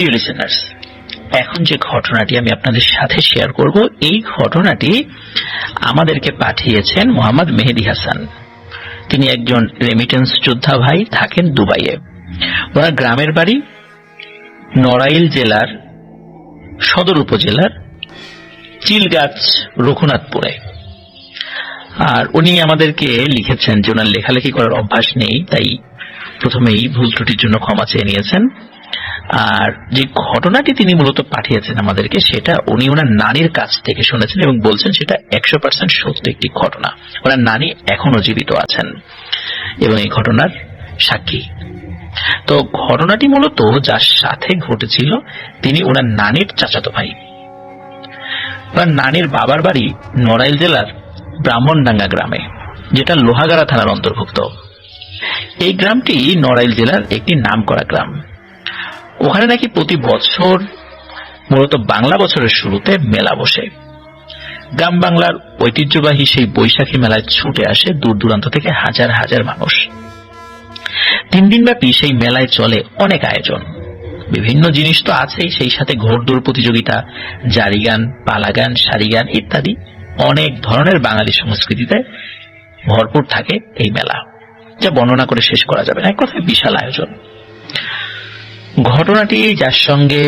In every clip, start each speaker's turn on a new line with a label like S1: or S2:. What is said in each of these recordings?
S1: প্রিয় লিসেনার্স, এখন যে ঘটনাটি আমি আপনাদের সাথে শেয়ার করব, এই ঘটনাটি আমাদেরকে পাঠিয়েছেন মোহাম্মদ মেহেদি হাসান। তিনি একজন রেমিটেন্স যোদ্ধা ভাই, থাকেন দুবাইয়ে। ওনার গ্রামের বাড়ি নড়াইল জেলার সদর উপজেলার চিলগাছ রঘুনাথপুরে। আর উনি আমাদেরকে লিখেছেন যে ওনার লেখালেখি করার অভ্যাস নেই, তাই প্রথমেই ভুল ত্রুটির জন্য ক্ষমা চেয়ে নিয়েছেন। আর যে ঘটনাটি তিনি মূলত পাঠিয়েছেন আমাদেরকে, সেটা উনি ওনার নানির কাছ থেকে শুনেছেন এবং বলছেন সেটা 100% সত্য একটি ঘটনা। ওনার নানি এখনো জীবিত আছেন এবং এই ঘটনার সাক্ষী। তো ঘটনাটি মূলত যার সাথে ঘটেছিল তিনি ওনার নানির চাচাতো ভাই। ওনার নানির বাবার বাড়ি নড়াইল জেলার ব্রাহ্মণডাঙ্গা গ্রামে, যেটা লোহাগাড়া থানার অন্তর্ভুক্ত। এই গ্রামটি নড়াইল জেলার একটি নামকরা গ্রাম। ওখানে নাকি প্রতি বছর, মূলত বাংলা বছরের শুরুতে মেলা বসে। গ্রাম বাংলার ঐতিহ্যবাহী সেই বৈশাখী মেলায় ছুটে আসে দূর দূরান্ত থেকে হাজার হাজার মানুষ। 3 দিন ব্যাপী সেই মেলায় চলে অনেক আয়োজন। বিভিন্ন জিনিস তো আছেই, সেই সাথে ঘোড়দৌড় প্রতিযোগিতা, জারি গান, পালা গান, সারি গান ইত্যাদি অনেক ধরনের বাঙালি সংস্কৃতিতে ভরপুর থাকে এই মেলা, যা বর্ণনা করে শেষ করা যাবে না। এক কথায় বিশাল আয়োজন। ঘটনাটি যার সঙ্গে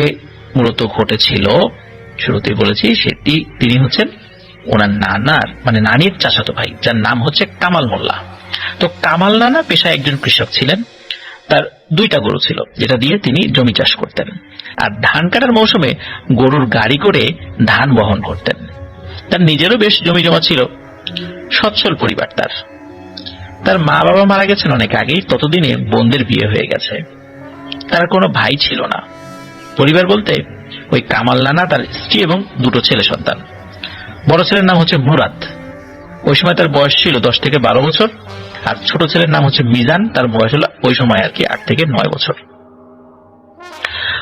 S1: মূলত ঘটেছিল, শুরুতেই বলেছি, তিনি হচ্ছেন ওনার নানার মানে নানির চাচাতো ভাই, যার নাম হচ্ছে কামাল মোল্লা। তো কামাল নানা পেশায় একজন কৃষক ছিলেন। তার 2টা গরু ছিল, যেটা দিয়ে তিনি জমি চাষ করতেন। আর ধান কাটার মৌসুমে গরুর গাড়ি করে ধান বহন করতেন। তার নিজেরও বেশ জমি জমা ছিল। সচ্ছল পরিবার তার। তার মা বাবা মারা গেছেন অনেক আগেই, ততদিনে বোনদের বিয়ে হয়ে গেছে। তার কোনো ভাই ছিল না। পরিবার বলতে ওই কামাল নানা, তার স্ত্রী এবং 2টো ছেলে সন্তান। বড় ছেলের নাম হচ্ছে মুরাদ, ওই সময় তার বয়স ছিল 10 থেকে 12 বছর। আর ছোট ছেলের নাম হচ্ছে মিজান, তার বয়স হলো ওই সময় আর কি 8 থেকে 9 বছর।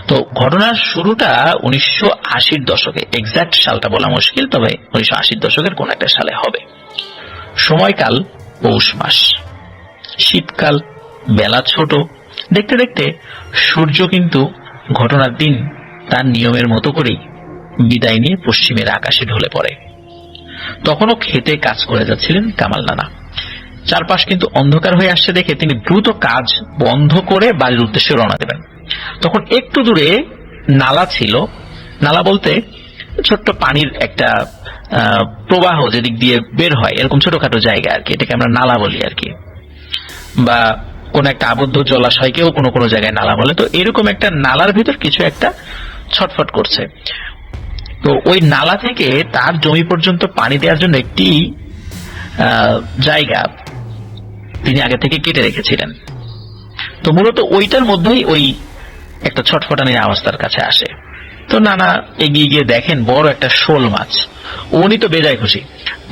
S1: তো ঘটনার শুরুটা 1980-র দশকে, এক্সাক্ট সালটা বলা মুশকিল, তবে 1980-র দশকের কোন একটা সালে হবে। সময়কাল পৌষ মাস, শীতকাল, বেলা ছোট। দেখতে দেখতে সূর্য কিন্তু ঘটনার দিন তার নিয়মের মতো করেই বিদায় নিয়ে পশ্চিমের আকাশে ঢলে পড়ে। তখনও খেতে কাজ করে যাচ্ছিলেন কামাল নানা। চারপাশ কিন্তু অন্ধকার হয়ে আসছে দেখে তিনি দ্রুত কাজ বন্ধ করে বাড়ির উদ্দেশ্যে রওনা দেবেন। তখন একটু দূরে নালা ছিল। নালা বলতে ছোট্ট পানির একটা প্রবাহ যেদিক দিয়ে বের হয়, এরকম ছোটখাটো জায়গা আর কি, এটাকে আমরা নালা বলি আর কি। বা কোন একটা আবদ্ধ জলাশয়কেও কোনো কোনো জায়গায় নালা বলে। তো এরকম একটা নালার ভিতর কিছু একটা ছটফট করছে। তো ওই নালা থেকে তার জমি পর্যন্ত পানি দেওয়ার জন্য একটি জায়গা তিনি আগে থেকে কেটে রেখেছিলেন। তো মূলত ওইটার মধ্যেই ওই একটা ছটফটানির আওয়াজ তার কাছে আসে। তো নানা এগিয়ে গিয়ে দেখেন বড় একটা শোল মাছ। উনি তো বেজায় খুশি,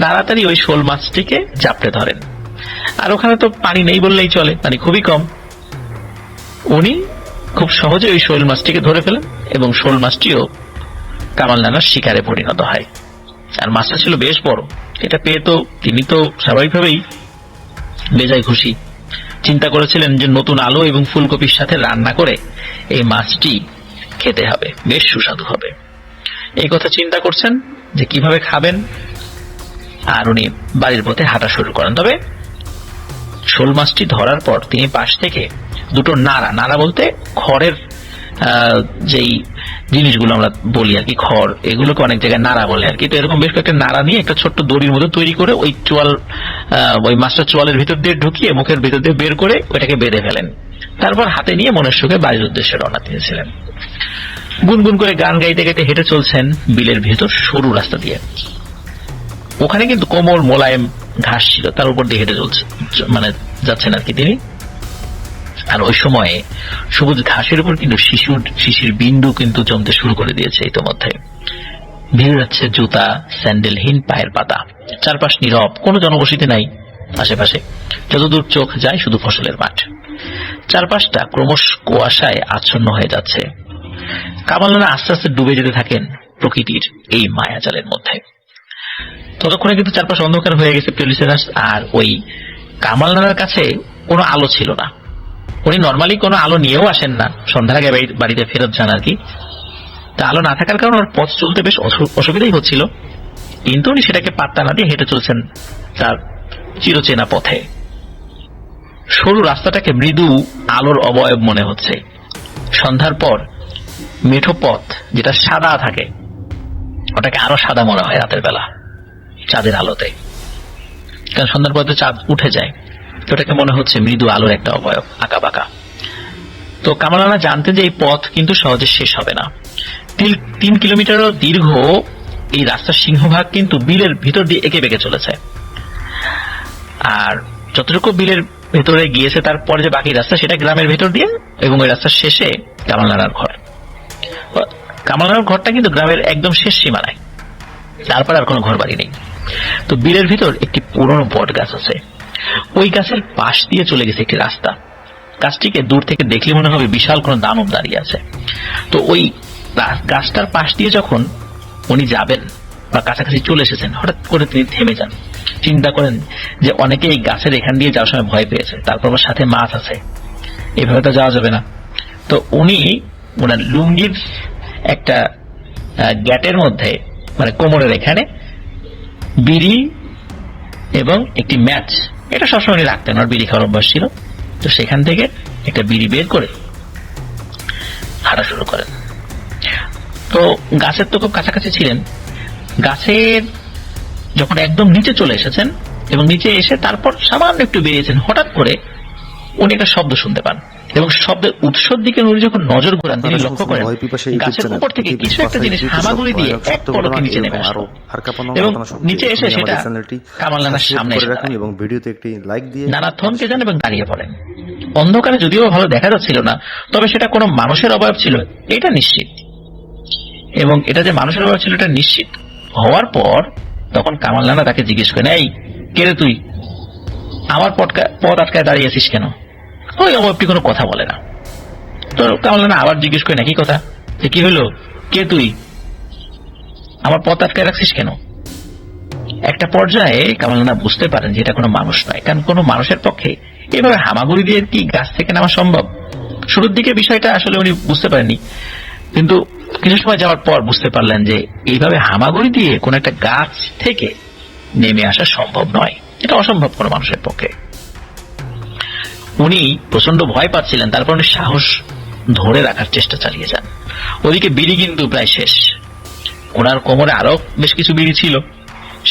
S1: তাড়াতাড়ি ওই শোল মাছটিকে জাপটে ধরেন। আর ওখানে তো পানি নেই বললেই চলে, পানি খুবই কম। উনি খুব সহজে ওই শোল মাছটিকে ধরে ফেলেন এবং শোল মাছটিও কামাল নানার শিকারে পরিণত হয়। আর মাছটা ছিল বেশ বড়। এটা পেয়ে তো তিনি তো স্বাভাবিকভাবেই বেজায় খুশি। চিন্তা করেছিলেন যে নতুন আলু এবং ফুলকপির সাথে রান্না করে এই মাছটি খেতে হবে, বেশ সুস্বাদু হবে। এই কথা চিন্তা করছেন যে কিভাবে খাবেন। আর উনি বাড়ির পথে হাঁটা শুরু করেন। তবে শোল মাছটি ধরার পর তিনি পাশ থেকে 2টো নাড়া বলতে খড়ের যেই জিনিসগুলো আমরা বলি আর কি, খড়, এগুলোকে অনেক জায়গায় নাড়া বলে আর কি। তো এরকম বেশ কয়েকটা নাড়া নিয়ে একটা ছোট্ট দড়ির মতো তৈরি করে ওই চোয়াল, ওই মাছটা চোয়ালের ভিতর দিয়ে ঢুকিয়ে মুখের ভিতর দিয়ে বের করে ওইটাকে বেঁধে ফেলেন। তারপর হাতে নিয়ে মনের সুখে বাড়ির উদ্দেশ্যে রওনা দিয়েছিলেন। গুনগুন করে গান গাইতে গাইতে হেঁটে চলছেন বিলের ভেতর সরু রাস্তা দিয়ে। ওখানে কিন্তু কোমল মোলায়েম ঘাস ছিল, তার উপর দিয়ে হেঁটে যাচ্ছেন আর কি তিনি। আর ওই সময়ে সবুজ ঘাসের উপর কিন্তু শিশির বিন্দু কিন্তু জমতে শুরু করে দিয়েছে। ইতোমধ্যে ভিড় যাচ্ছে জুতা স্যান্ডেলহীন পায়ের পাতা। চারপাশ নীরব, কোনো জনবসতি নাই আশেপাশে। যতদূর চোখ যায় শুধু ফসলের মাঠ। চারপাশটা ক্রমশ কুয়াশায় আচ্ছন্ন হয়ে যাচ্ছে। কামাল নানা আস্তে আস্তে ডুবে যেতে থাকেন প্রকৃতির এই মায়াজালের মধ্যে। ততক্ষণে কিন্তু চারপাশ অন্ধকার হয়ে গেছে প্রিয় লিসেনার্স। আর ওই কামাল নানার কাছে কোনো আলো ছিল না। উনি নর্মালি কোনো আলো নিয়েও আসেন না, সন্ধ্যার আগে বাড়িতে ফেরত যান আর কি। তা আলো না থাকার কারণে ওর পথ চলতে বেশ অসুবিধাই হচ্ছিল, কিন্তু উনি সেটাকে পাত্তা না দিয়ে হেঁটে চলছেন তার চিরচেনা পথে। সরু রাস্তাটাকে মৃদু আলোর অবয়ব মনে হচ্ছে। সন্ধ্যার পর মেঠো পথ যেটা সাদা থাকে ওটাকে আরো সাদা মনে হয় রাতের বেলা চাঁদের আলোতে, কারণ সন্ধ্যার পথে চাঁদ উঠে যায়, ওটাকে মনে হচ্ছে মৃদু আলোর একটা অবয়ব, আঁকা বাঁকা। তো কামাল রানা জানতেন যে এই পথ কিন্তু সহজে শেষ হবে না। 3 কিলোমিটারও দীর্ঘ এই রাস্তার সিংহভাগ কিন্তু বিলের ভিতর দিয়ে এঁকে বেঁকে চলেছে, আর যতটুকু বিলের ভেতরে গিয়েছে তারপর যে বাকি রাস্তা সেটা গ্রামের ভেতর দিয়ে, এবং ওই রাস্তার শেষে কামাল রানার ঘর। কামাল রানার ঘরটা কিন্তু গ্রামের একদম শেষ সীমানায়, তারপর আর কোনো ঘর বাড়ি নেই। তো বিলের ভিতর একটি পুরনো বট গাছ আছে, ওই গাছের পাশ দিয়ে চলে গেছে একটি রাস্তা। গাছটিকে দূর থেকে দেখলে মনে হবে বিশাল কোনো দানব দাঁড়িয়ে আছে। তো ওই গাছটার পাশ দিয়ে যখন উনি যাবেন বা কাছাকাছি চলে এসেছেন, হঠাৎ করে তিনি থেমে যান। চিন্তা করেন যে অনেকে এই গাছের এখান দিয়ে যাওয়ার সময় ভয় পেয়েছে, তারপর সাথে মাছ আছে, এভাবে তো যাওয়া যাবে না। তো উনি ওনার লুঙ্গির একটা গ্যাটের মধ্যে, মানে কোমরের এখানে বিড়ি এবং একটি ম্যাচ, এটা সবসময় উনি রাখতেন, ওর বিড়ি খাওয়ার অভ্যাস ছিল। তো সেখান থেকে একটা বিড়ি বের করে হাঁটা শুরু করেন। তো গাছের তো খুব কাছাকাছি ছিলেন। গাছের যখন একদম নিচে চলে এসেছেন এবং নিচে এসে তারপর সামান্য একটু বেরিয়েছেন, হঠাৎ করে উনি একটা শব্দ শুনতে পান, এবং শব্দের উৎসর দিকে উনি যখন নজর ঘোরান তিনি লক্ষ্য করেন গাছের উপর থেকে কিছু একটা জিনিস হামাগুড়ি দিয়ে এক পলকে নিচে নেমে আসলো, এবং নিচে এসে সেটা কামাল রানার সামনে এসে দাঁড়ায়।
S2: এবং ভিডিওতে একটি লাইক দিয়ে
S1: নানা থমকে যান এবং দাঁড়িয়ে পড়েন। অন্ধকারে যদিও ভালো দেখা যাচ্ছিল না, তবে সেটা কোনো মানুষের অবয়ব ছিল এটা নিশ্চিত, এবং এটা যে মানুষের অবয়ব ছিল এটা নিশ্চিত হওয়ার পর তখন কামাল রানা তাকে জিজ্ঞেস করেন, এই কে রে তুই, আমার পথ আটকায় দাঁড়িয়ে আছিস কেন? ওই অবয়বটি কোনো কথা বলে না। তো কামাল রানা আবার জিজ্ঞেস করেন একই কথা, যে কি হলো, কে তুই, আমার পথ আটকায় রাখছিস কেন? একটা পর্যায়ে কামাল রানা বুঝতে পারেন যে এটা কোনো মানুষ নয়, কারণ কোনো মানুষের পক্ষে এভাবে হামাগুড়ি দিয়ে কি গাছ থেকে নামা সম্ভব? শুরুর দিকে বিষয়টা আসলে উনি বুঝতে পারেননি, কিন্তু কিছু সময় যাওয়ার পর বুঝতে পারলেন যে এইভাবে হামাগুড়ি দিয়ে কোন একটা গাছ থেকে নেমে আসা সম্ভব নয়, এটা অসম্ভব কোনো মানুষের পক্ষে। উনি প্রচন্ড ভয় পাচ্ছিলেন, তারপর উনি সাহস ধরে রাখার চেষ্টা চালিয়ে যান। ওদিকে বিড়ি কিন্তু প্রায় শেষ, ওনার কোমরে আরো বেশ কিছু বিড়ি ছিল,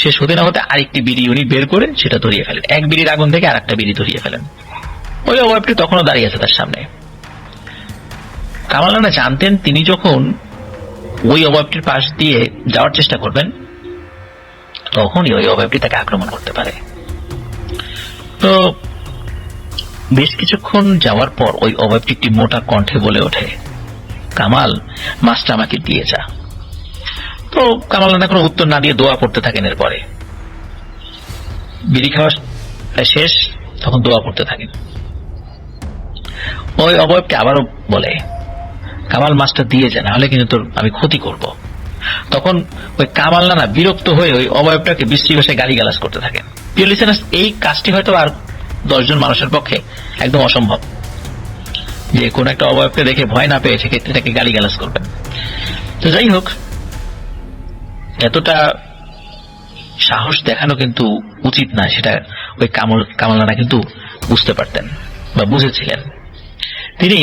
S1: শেষ হতে না হতে আরেকটি বিড়ি উনি বের করে সেটা ধরিয়ে ফেলেন। এক বিড়ির আগুন থেকে আরেকটা বিড়ি ধরিয়ে ফেলেন। ওই অবয়বটি তখনও দাঁড়িয়ে আছে তার সামনে। কামাল রানা জানতেন তিনি যখন ওই অবয়বটির পাশ দিয়ে যাওয়ার চেষ্টা করবেন তখনই ওই অবয়বটি তাকে আক্রমণ করতে পারে। তো বেশ কিছুক্ষণ যাওয়ার পর ওই অবয়বটি একটি মোটা কণ্ঠে বলে ওঠে, কামাল, মাছটা আমাকে দিয়ে যা। তো কামাল রানা কোনো উত্তর না দিয়ে দোয়া পড়তে থাকেন। এরপরে বিড়ি খাওয়া শেষ, তখন দোয়া পড়তে থাকেন। ওই অবয়বটি আবারও বলে, কামাল, মাছটা দিয়ে যা, নাহলে কিন্তু তোর আমি ক্ষতি করব। তখন ওই কামাল রানা বিরক্ত হয়ে ওই অবয়বটাকে বিশ্রী ভাষায় গালিগালাজ করতে থাকেন। প্রিয় লিসেনার্স, এই কাজটি হয়তো আর 10 জন মানুষের পক্ষে একদম অসম্ভব, যে কোন একটা অবয়বকে দেখে ভয় না পেয়ে সেক্ষেত্রে তাকে গালিগালাজ করবেন। তো যাই হোক, এতটা সাহস দেখানো কিন্তু উচিত না, সেটা ওই কামাল রানা কিন্তু বুঝতে পারতেন বা বুঝেছিলেন। তিনি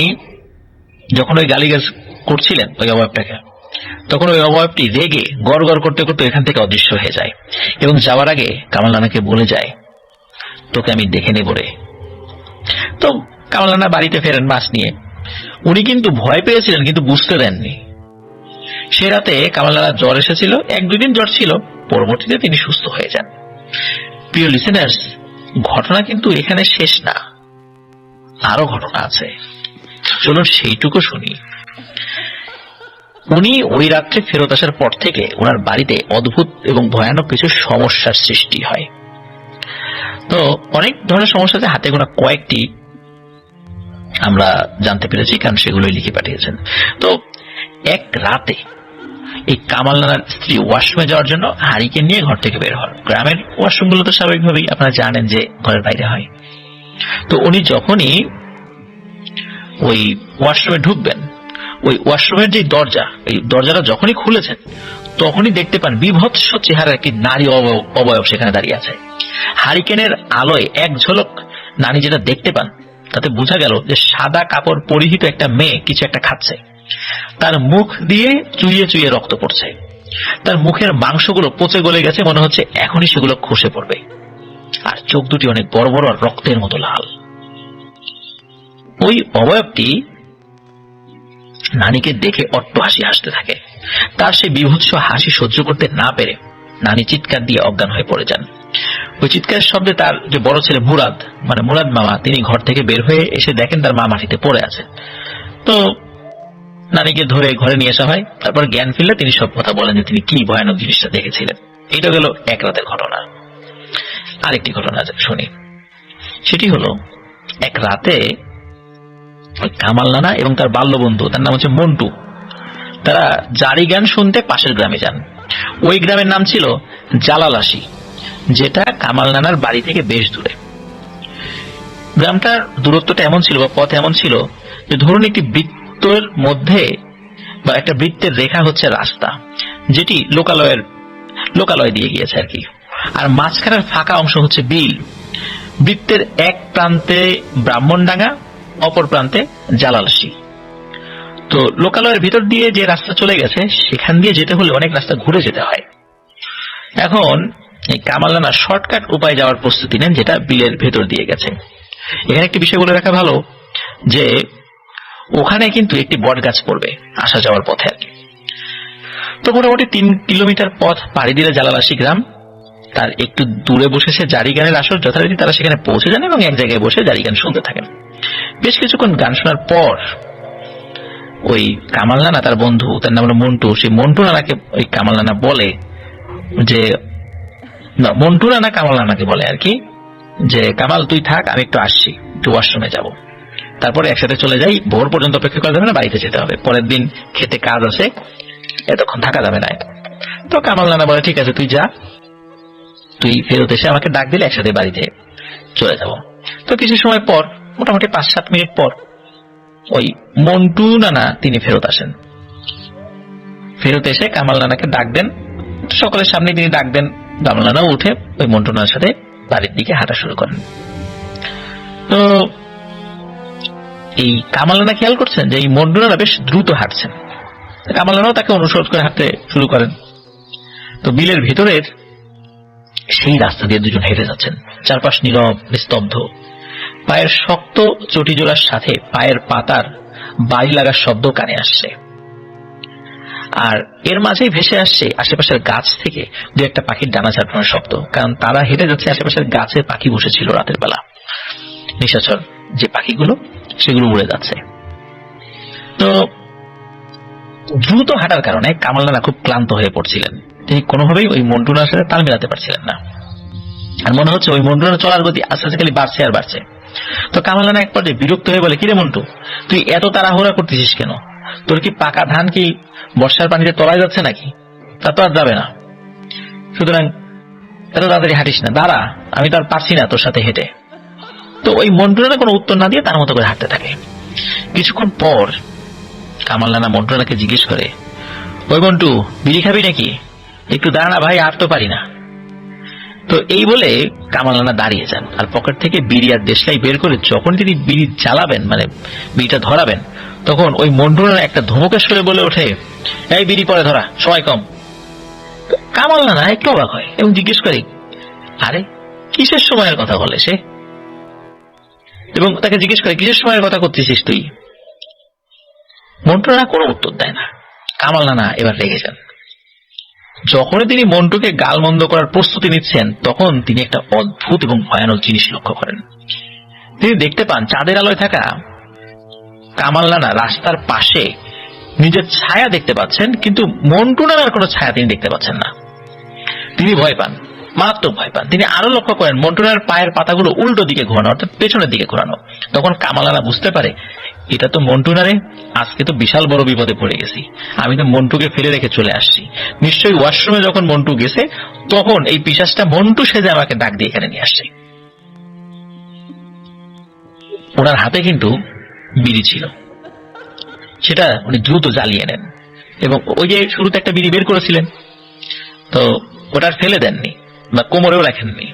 S1: যখন ওই গালিগালাজ করছিলেন ওই অবয়বটাকে, তখন ওই অবয়বটি রেগে গড় গড় করতে করতে এখান থেকে অদৃশ্য হয়ে যায়, এবং যাওয়ার আগে কামাল রানাকে বলে যায়, তোকে আমি দেখে নেব রে। তো কামাল রানা বাড়িতে ফেরেন মাছ নিয়ে। উনি কিন্তু ভয় পেয়েছিলেন, কিন্তু বুঝতে দেননি। সে রাতে কামাল রানার জ্বর এসেছিল, 1-2 দিন জ্বর ছিল, পরবর্তীতে তিনি সুস্থ হয়ে যান। প্রিয় লিসেনার্স, ঘটনা কিন্তু এখানে শেষ না, আরো ঘটনা আছে, চলুন সেইটুকু শুনি। উনি ওই রাত্রে ফেরত আসার পর থেকে ওনার বাড়িতে অদ্ভুত এবং ভয়ানক কিছু সমস্যার সৃষ্টি হয়। তো অনেক ধরনের সমস্যা আছে, হাতে গোনা কয়েকটি আমরা জানতে পেরেছি, কারণ সেগুলোই লিখে পাঠিয়েছেন। তো এক রাতে এই কামাল রানার স্ত্রী ওয়াশরুমে যাওয়ার জন্য হারিকেন নিয়ে ঘর থেকে বের হন। গ্রামের ওয়াশরুমগুলো তো স্বাভাবিকভাবেই আপনারা জানেন যে ঘরের বাইরে হয়। তো উনি যখনই ওই ওয়াশরুমে ঢুকবেন, ওই ওয়াশরুমের যে দরজা, এই দরজাটা যখনই খুলেছেন তখনই দেখতে পান বিভৎস চেহারার একটি নারী অবয়ব সেখানে দাঁড়িয়ে আছে। হারিকেনের আলোয় এক ঝলক নানি যেটা দেখতে পান তাতে বোঝা গেল যে সাদা কাপড় পরিহিত একটা মেয়ে কিছু একটা খাচ্ছে। তার মুখ দিয়ে চুইয়ে চুইয়ে রক্ত পড়ছে। তার মুখের মাংসগুলো পচে গলে গেছে, মনে হচ্ছে এখনই সেগুলো খসে পড়বে। আর চোখ দুটি অনেক বড় বড় আর রক্তের মতো লাল। ওই অবয়বটি নানিকে দেখে অট্টহাসি হাসতে থাকে। তার সেই বিভৎস হাসি সহ্য করতে না পেরে নানি চিৎকার দিয়ে অজ্ঞান হয়ে পড়ে যান। ওই চিৎকারের শব্দে তার যে বড় ছেলে মুরাদ, মানে মুরাদ মামা, তিনি ঘর থেকে বের হয়ে এসে দেখেন তার মা মাটিতে পড়ে আছে। তো নানিকে ধরে ঘরে নিয়ে আসা হয়। তারপর জ্ঞান ফিরলে তিনি সব কথা বলেন যে তিনি কি ভয়ানক জিনিসটা দেখেছিলেন। এটা গেল এক রাতের ঘটনা। আরেকটি ঘটনা শুনি। সেটি হলো এক রাতে কামাল নানা এবং তার বাল্য বন্ধু, তার নাম হচ্ছে মন্টু, তারা জারি গান শুনতে পাশের গ্রামে যান। ওই গ্রামের নাম ছিল জালালাসি, যেটা কামাল নানার বাড়ি থেকে বেশ দূরে। গ্রামটার দূরত্বটা এমন ছিল বা পথ এমন ছিল যে ধরুন একটি বৃত্তের মধ্যে বা একটা বৃত্তের রেখা হচ্ছে রাস্তা, যেটি লোকালয় দিয়ে গিয়েছে আর কি। আর মাঝখানের ফাঁকা অংশ হচ্ছে বিল। বৃত্তের এক প্রান্তে ব্রাহ্মণডাঙ্গা, অপর প্রান্তে জালালাসি। তো লোকালয়ের ভিতর দিয়ে যে রাস্তা চলে গেছে সেখান দিয়ে যেতে হলে অনেক রাস্তা ঘুরে যেতে হয়। এখন এই কামাল নানা শর্টকাট উপায় যাওয়ার প্রস্তুতি নেন, যেটা বিলের ভেতর দিয়ে গেছে। এখানে একটি বিষয় বলে রাখা ভালো যে ওখানে কিন্তু একটি বট গাছ পড়বে আসা যাওয়ার পথে আর কি। তো মোটামুটি 3 কিলোমিটার পথ পাড়ি দিলে জালালাসি গ্রাম। তার একটু দূরে বসেছে জারি গানের আসর। যথারীতি তারা সেখানে পৌঁছে যান এবং এক জায়গায় বসে জারি গান শুনতে থাকেন। বেশ কিছুক্ষণ গান শোনার পর ওই কামাল নানা, তার বন্ধু, তার নাম হলো মন্টু, সেই মন্টু নানাকে ওই কামাল নানা বলে যে, মন্টু নানা কামাল নানাকে বলে আর কি, যে কামাল তুই থাক, আমি একটু আসছি, একটু ওয়াশরুমে যাব, তারপরে একসাথে চলে যাই। ভোর পর্যন্ত অপেক্ষা করা যাবে না, বাড়িতে যেতে হবে, পরের দিন খেতে কাজ আছে, এতক্ষণ থাকা যাবে না। তো কামাল নানা বলে ঠিক আছে, তুই যা, তুই ফেরত এসে আমাকে ডাক দিলে একসাথে বাড়িতে চলে যাব। তো কিছু সময় পর, মোটামুটি 5-7 মিনিট পর, ওই মন্টু নানা তিনি ফেরত আসেন। ফেরত এসে কামাল নানাকে ডাক দেন। সকলের সামনে তিনি ডাক দেন। কামাল নানাও উঠে ওই মন্টু নানার সাথে বাড়ির দিকে হাঁটা শুরু করেন। তো এই কামাল নানা খেয়াল করছেন যে এই মন্টু নানা বেশ দ্রুত হাঁটছেন। কামাল নানাও তাকে অনুসরণ করে হাঁটতে শুরু করেন। তো বিলের ভিতরের সেই রাস্তা দিয়ে দুজন হেঁটে যাচ্ছেন। চারপাশ নীরব, নিস্তব্ধ। পায়ের শক্ত চটি জোড়ার সাথে পায়ের পাতার বাড়ি লাগার শব্দ কানে আসছে। আর এর মাঝেই ভেসে আসছে আশেপাশের গাছ থেকে দু একটা পাখির ডানা ঝাপটানোর শব্দ। কারণ তারা হেঁটে যাচ্ছে, আশেপাশের গাছে পাখি বসেছিল রাতের বেলা, নিশাচর যে পাখিগুলো, সেগুলো উড়ে যাচ্ছে। তো দ্রুত হাঁটার কারণে কামাল নানা খুব ক্লান্ত হয়ে পড়ছিলেন। তিনি কোনোভাবেই ওই মন্টু নানার সাথে তাল মেলাতে পারছিলেন না। আর মনে হচ্ছে ওই মন্টু নানা চলার গতি আস্তে আস্তে খালি বাড়ছে আর বাড়ছে। তো কামাল নানা এক পর্যায়ে বিরক্ত হয়ে বলে, কিরে মন্টু, তুই এত তাড়াহুড়া করতেছিস কেন? তোর কি পাকা ধান কি বর্ষার পানিতে তলায় যাচ্ছে নাকি? তা তো আর যাবে না, সুতরাং এত তাড়াতাড়ি হাঁটিস না, দাঁড়া, আমি তো আর পারছি না তোর সাথে হেঁটে। তো ওই মন্টু নানা কোনো উত্তর না দিয়ে তার মতো করে হাঁটতে থাকে। কিছুক্ষণ পর কামাল নানা মন্টু নানাকে জিজ্ঞেস করে, ওই মন্টু, বিড়ি খাবি নাকি? একটু দাঁড়া না ভাই, আর তো পারি না। তো এই বলে কামাল নানা দাঁড়িয়ে যান আর পকেট থেকে বিড়ি আর দেশলাই বের করে যখন তিনি বিড়ি জ্বালাবেন, মানে বিড়িটা ধরাবেন, তখন ওই মন্টু নানা একটা ধমকের সুরে বলে ওঠে, এই বিড়ি পরে ধরা, সময় কম। কামাল নানা একটু অবাক হয় এবং জিজ্ঞেস করে, আরে কিসের সময়ের কথা বলে সে? এবং তাকে জিজ্ঞেস করে, কিসের সময়ের কথা করতেছিস তুই? মন্টু নানা কোনো উত্তর দেয় না। কামাল নানা এবার রেগে যান। যখনই তিনি মন্টুকে গালমন্দ করার প্রস্তুতি নিচ্ছেন, তখন তিনি একটা অদ্ভুত এবং ভয়ানক জিনিস লক্ষ্য করেন। তিনি দেখতে পান চাঁদের আলোয় থাকা কামাল নানা রাস্তার পাশে নিজের ছায়া দেখতে পাচ্ছেন, কিন্তু মন্টু নানার কোনো ছায়া তিনি দেখতে পাচ্ছেন না। তিনি ভয় পান, মারাত্মক ভয় পান। তিনি আরো লক্ষ্য করেন মন্টু নানার পায়ের পাতাগুলো উল্টো দিকে ঘোরানো, অর্থাৎ পেছনের দিকে ঘোরানো। তখন কামাল নানা বুঝতে পারে, এটা তো মন্টু না রে, আজকে তো বিশাল বড় বিপদে পড়ে গেছি। আমি তো মন্টুকে ফেলে রেখে চলে আসছি। নিশ্চয়ই ওয়াশরুমে যখন মন্টু গেছে, তখন এই পিশাচটা মন্টু সেজে আমাকে ডাক দিয়ে এখানে নিয়ে আসছে। ওনার হাতে কিন্তু বিড়ি ছিল, সেটা উনি দ্রুত জ্বালিয়ে নেন এবং ওই যে শুরুতে একটা বিড়ি বের করেছিলেন, তো ওটা আর ফেলে দেননি বা কোমরেও রাখেননি,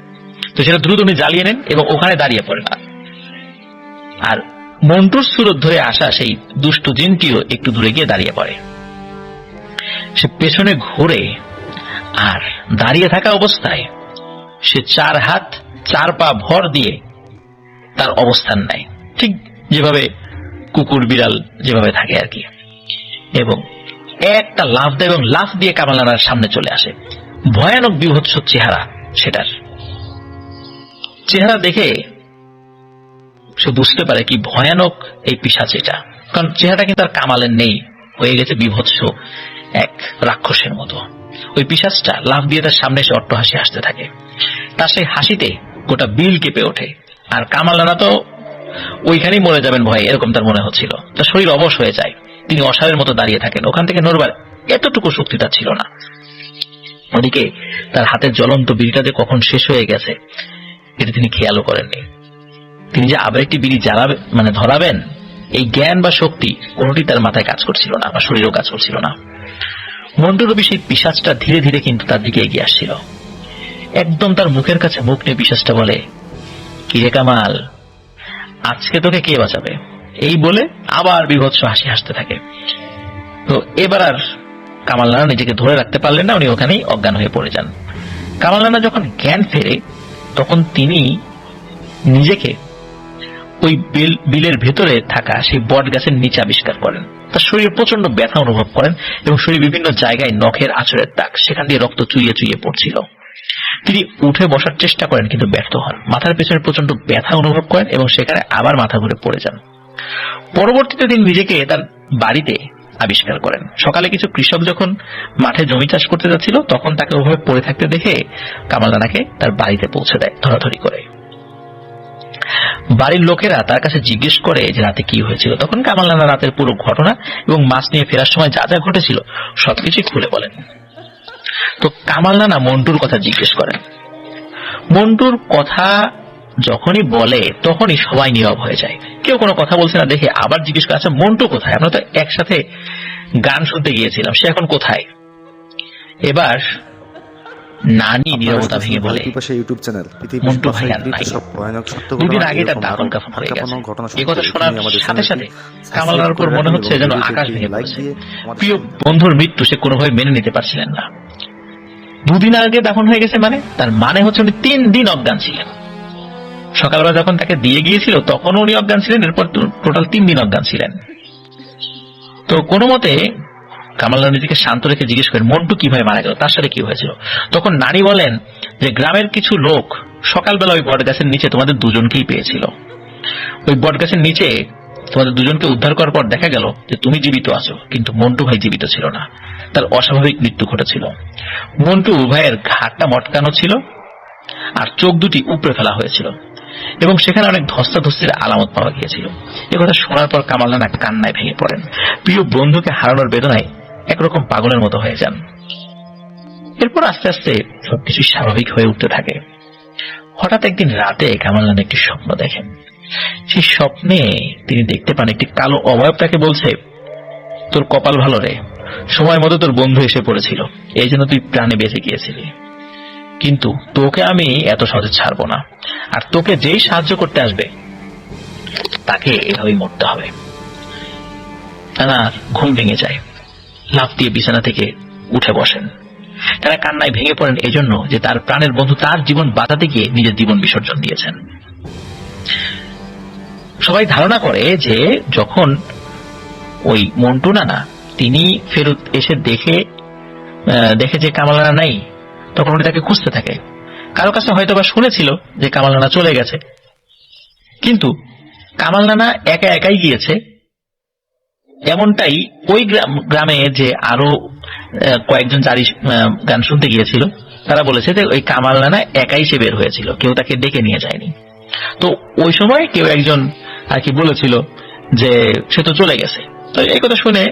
S1: তো সেটা দ্রুত উনি জ্বালিয়ে নেন এবং ওখানে দাঁড়িয়ে পড়েন। আর মন্টুর সুরত ধরে আসা সেই দুষ্ট জিনটিও একটু দূরে গিয়ে দাঁড়িয়ে পড়ে। সে পেছনে ঘুরে আর দাঁড়িয়ে থাকা অবস্থায় সে 4 হাত 4 পা ভর দিয়ে তার অবস্থান নেয়, ঠিক যেভাবে কুকুর বিড়াল যেভাবে থাকে আর কি, এবং একটা লাফ দেয় এবং লাফ দিয়ে কামাল রানার সামনে চলে আসে। ভয়ানক বিভৎস চেহারা, সেটার চেহারা দেখে সে বুঝতে পারে কি ভয়ানক এই পিশাচ এটা, কারণ চেহারাটা কিন্তু আর কামালের নেই, হয়ে গেছে বিভৎস এক রাক্ষসের মতো। ওই পিশাচটা লাফ দিয়ে তার সামনে এসে অট্টহাসি হাসতে থাকে। তার সেই হাসিতে গোটা বিল কেঁপে ওঠে, আর কামাল রানা তো ওইখানেই মরে যাবেন ভয়ে, এরকম তার মনে হচ্ছিল। তার শরীর অবশ হয়ে যায়, তিনি অসারের মতো দাঁড়িয়ে থাকেন, ওখান থেকে নড়বার এতটুকু শক্তি তার ছিল না। ওদিকে তার হাতের জ্বলন্ত বিড়িটাতে কখন শেষ হয়ে গেছে এটা তিনি খেয়ালও করেননি। তিনি যে আবার একটি বিড়ি জ্বালাবেন মানে ধরাবেন, এই জ্ঞান বা শক্তি কোনোটি তার মাথায় কাজ করছিল না বা শরীরও কাজ করছিল না। মন্টু রবি সেই পিশাচটা ধীরে ধীরে কিন্তু তার দিকে এগিয়ে আসছিল। একদম তার মুখের কাছে মুখ নিয়ে পিশাচটা বলে, কিরে কামাল, আজকে তোকে কে বাঁচাবে? এই বলে আবার বিভৎস হাসি হাসতে থাকে। তো এবার আর কামাল রানা নিজেকে ধরে রাখতে পারলেন না, উনি ওখানেই অজ্ঞান হয়ে পড়ে যান। কামাল রানা যখন জ্ঞান ফেরে তখন তিনি নিজেকে ওই বিলের ভেতরে থাকা সেই বট গাছের নিচে আবিষ্কার করেন। তার শরীরে প্রচন্ড ব্যথা অনুভব করেন এবং শরীর বিভিন্ন জায়গায় নখের আঁচড়ের দাগ, সেখান দিয়ে রক্ত চুইয়ে চুইয়ে পড়ছিল। তিনি উঠে বসার চেষ্টা করেন কিন্তু ব্যর্থ হন। মাথার পেছনে প্রচন্ড ব্যথা অনুভব করেন এবং সেখানে আবার মাথা ঘুরে পড়ে যান। পরবর্তীতে তিনি নিজেকে তার বাড়িতে আবিষ্কার করেন। সকালে কিছু কৃষক যখন মাঠে জমি চাষ করতে যাচ্ছিল তখন তাকে ওভাবে পড়ে থাকতে দেখে কামাল রানাকে তার বাড়িতে পৌঁছে দেয় ধরাধরি করে। বাড়ির লোকেরা তার কাছে জিজ্ঞেস করে যে রাতে কি হয়েছিল। তখন কামাল রানা রাতের পুরো ঘটনা এবং মাছ নিয়ে ফেরার সময় যা যা ঘটেছিল সবকিছুই খুলে বলেন। তো কামাল রানা মন্টুর কথা জিজ্ঞেস করেন। মন্টুর কথা যখনই বলে তখনই সবাই নীরব হয়ে যায়, কেউ কোনো কথা বলছে না দেখে আবার জিজ্ঞেস করে, আচ্ছা মন্টু কোথায়? আমরা তো একসাথে গান শুনতে গিয়েছিলাম, সে এখন কোথায়? এবার নানি নীরবতা ভেঙে বলে, মন্টু ভাই আর নাই। দুদিন আগে তার দারুণ কাফন হয়ে গেছে। এই কথা শোনার সাথে সাথে কামাল রানার উপর মনে হচ্ছে যেন আকাশ ভেঙে পড়েছে। প্রিয় বন্ধুর মৃত্যু সে কোনোভাবে মেনে নিতে পারছিলেন না। 2 দিন আগে দাফন হয়ে গেছে মানে তার মানে হচ্ছে উনি 3 দিন অজ্ঞান ছিলেন। সকালবেলা যখন তাকে দিয়ে গিয়েছিল তখনও উনি অজ্ঞান ছিলেন, এরপর টোটাল 3 দিন অজ্ঞান ছিলেন। তো কোনো মতে কামাল রানা নিজেকে শান্ত রেখে জিজ্ঞেস করেন, মন্টু কিভাবে মারা গেল, তার সাথে কি হয়েছিল? তখন নানি বলেন যে গ্রামের কিছু লোক সকালবেলা ওই বট গাছের নিচে তোমাদের দুজনকেই পেয়েছিল। ওই বট গাছের নিচে তোমাদের দুজনকে উদ্ধার করার পর দেখা গেল যে তুমি জীবিত আছো, কিন্তু মন্টু ভাই জীবিত ছিল না, তার অস্বাভাবিক মৃত্যু ঘটেছিল। মন্টু ভাইয়ের ঘাটটা মটকানো ছিল আর চোখ দুটি উপড়ে ফেলা হয়েছিল এবং সেখানে অনেক ধস্তাধস্তির আলামত পাওয়া গিয়েছিল। এ কথা শোনার পর কামাল রানা কান্নায় ভেঙে পড়েন। প্রিয় বন্ধুকে হারানোর বেদনায় একরকম পাগলের মতো হয়ে যান। এরপর আস্তে আস্তে সবকিছু স্বাভাবিক হয়ে উঠতে থাকে। হঠাৎ একদিন রাতে কামাল রানা একটি স্বপ্ন দেখেন। সেই স্বপ্নে তিনি দেখতে পান একটি কালো অবয়ব তাকে বলছে, তোর কপাল ভালো রে, সময় মতো তোর বন্ধু এসে পড়েছিল, এই জন্য তুই প্রাণে বেঁচে গিয়েছিলি, কিন্তু তোকে আমি এত সহজে ছাড়বো না, আর তোকে যেই সাহায্য করতে আসবে তাকে এভাবেই মরতে হবে। তার ঘুম ভেঙে যায়, লাফ দিয়ে বিছানা থেকে উঠে বসেন। তারা কান্নায় ভেঙে পড়েন এজন্য যে তার প্রাণের বন্ধু তার জীবন বাঁচাতে গিয়ে নিজের জীবন বিসর্জন দিয়েছেন। সবাই ধারণা করে যে যখন ওই মন্টু নানা তিনি ফেরত এসে দেখে যে কামাল রানা নাই, তখন উনি তাকে খুঁজতে থাকে। কারো কাছে হয়তো বা শুনেছিল যে কামাল রানা চলে গেছে, কিন্তু কামাল রানা একা একাই গিয়েছে এমনটাই ওই গ্রামে যে আরো কয়েকজন জারি গান শুনতে গিয়েছিল তারা বলেছে যে ওই কামাল রানা একাই সে বের হয়েছিল, কেউ তাকে ডেকে নিয়ে যায়নি। তো ওই সময় কেউ একজন আর কি বলেছিল যে সে তো চলে গেছে। তো এই কথা শুনে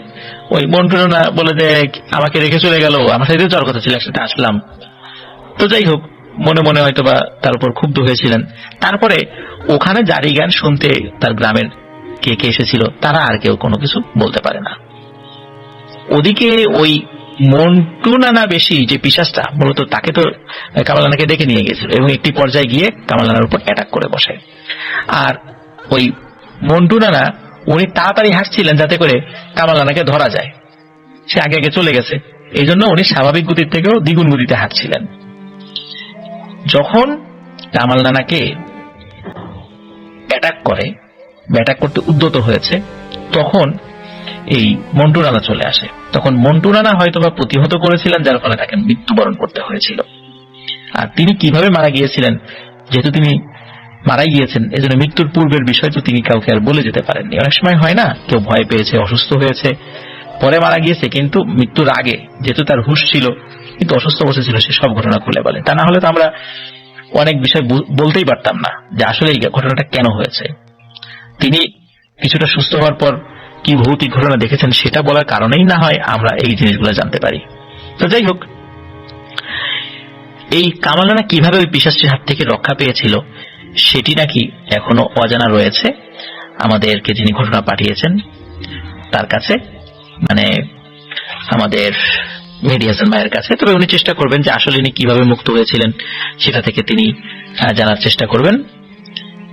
S1: ওই মন্টু রানা বলে যে আমাকে রেখে চলে গেল, আমার সাথে যাওয়ার কথা ছিল, একসাথে আসলাম। তো যাই হোক, মনে মনে হয়তো বা তার উপর ক্ষুব্ধ হয়েছিলেন। তারপরে ওখানে জারি গান শুনতে তার গ্রামের কে কে এসেছিল তারা আর কেউ কোনো কিছু বলতে পারে না। ওদিকে ওই মন্টু নানা বেশি যে পিশাচটা, মূলত তাকে তো কামাল নানাকে ডেকে নিয়ে গেছিল এবং একটি পর্যায়ে গিয়ে কামাল নানার উপর অ্যাটাক করে বসে। আর ওই মন্টু নানা উনি তাড়াতাড়ি হাঁটছিলেন যাতে করে কামাল নানাকে ধরা যায়, সে আগে আগে চলে গেছে, এই জন্য উনি স্বাভাবিক গতির থেকেও দ্বিগুণ গতিতে হাঁটছিলেন। যখন কামাল নানাকে অ্যাটাক করতে উদ্যত হয়েছে, তখন এই মন্টু নানা চলে আসে। তখন মন্টু নানা হয়তো বা প্রতিহত করেছিলেন, যার ফলে তাকে মৃত্যুবরণ করতে হয়েছিল। আর তিনি কিভাবে মারা গিয়েছিলেন, যেহেতু তিনি মারা গিয়েছেন, এজন্য মৃত্যুর পূর্বের বিষয় তো তিনি কাউকে আর বলে যেতে পারেননি। অনেক সময় হয় না, কেউ ভয় পেয়েছে, অসুস্থ হয়েছে, পরে মারা গিয়েছে, কিন্তু মৃত্যুর আগে যেহেতু তার হুঁশ ছিল কিন্তু অসুস্থ অবস্থা ছিল, সে সব ঘটনা খুলে বলে। তা না হলে তো আমরা অনেক বিষয় বলতেই পারতাম না যে আসলে এই ঘটনাটা কেন হয়েছে। তিনি কিছুটা সুস্থ হওয়ার পর কি ভৌতিক ঘটনা দেখেছেন সেটা বলার কারণেই না হয় আমরা এই জিনিসগুলো জানতে পারি। তো যাই হোক, এই কামাল নানা কিভাবে ওই পিশাচটির হাত থেকে রক্ষা পেয়েছিল সেটি নাকি এখনো অজানা রয়েছে আমাদেরকে যিনি ঘটনা পাঠিয়েছেন তার কাছে, মানে আমাদের মেহেদী হাসান ভাইয়ের কাছে। তবে উনি চেষ্টা করবেন যে আসলে ইনি কিভাবে মুক্ত হয়েছিলেন সেটা থেকে তিনি জানার চেষ্টা করবেন।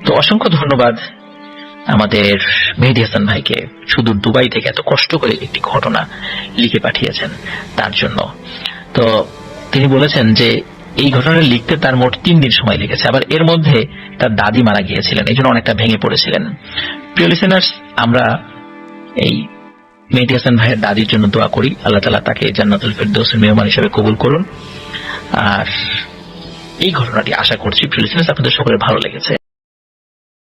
S1: তো অসংখ্য ধন্যবাদ আমাদের মেহেদী হাসান ভাইকে, সুদূর দুবাই থেকে এত কষ্ট করে একটি ঘটনা লিখে পাঠিয়েছেন তার জন্য। তো তিনি বলেছেন যে এই ঘটনা লিখতে তার মোট 3 দিন সময় লেগেছে, আবার এর মধ্যে তার দাদি মারা গিয়েছিলেন, এই জন্য অনেকটা ভেঙে পড়েছিলেন। প্রিয় লিসেনার্স, আমরা এই মেহেদী হাসান ভাইয়ের দাদির জন্য দোয়া করি, আল্লাহ তাআলা তাকে জান্নাতুল ফেরদৌসের মেহমান হিসেবে কবুল করুন। আর এই ঘটনাটি আশা করছি প্রিয় লিসেনার্স আপনাদের সকলের ভালো লেগেছে।